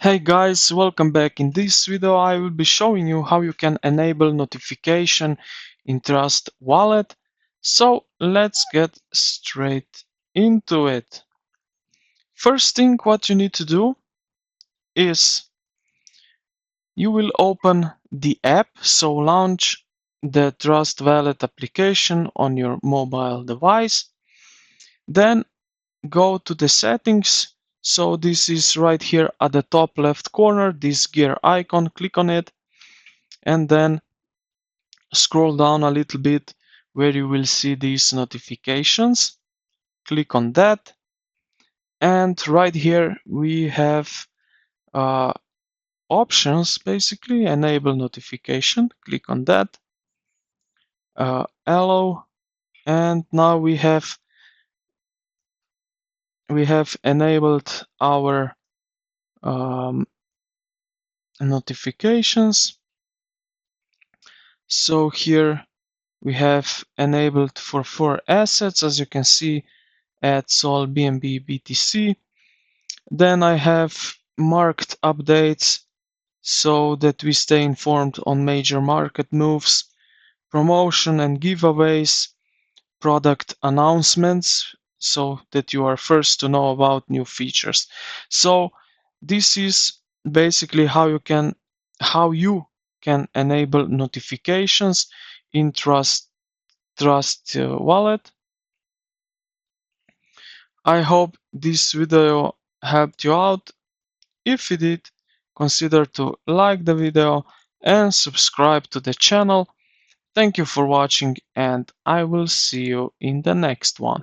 Hey guys, welcome back. In this video I will be showing you how you can enable notification in Trust Wallet. So let's get straight into it. First thing what you need to do is you will open the app, so launch the Trust Wallet application on your mobile device. Then go to the settings. So this is right here at the top left corner, this gear icon, click on it and then scroll down a little bit where you will see these notifications. Click on that, and right here we have uh, options, basically enable notification. Click on that, allow, and now we have enabled our notifications. So here we have enabled for 4 assets, as you can see, at Sol, BNB, BTC. Then I have marked updates so that we stay informed on major market moves, promotion and giveaways, product announcements so that you are first to know about new features. So this is basically how you can enable notifications in Trust Wallet. I hope this video helped you out. If it did, consider to like the video and subscribe to the channel. Thank you for watching, and I will see you in the next one.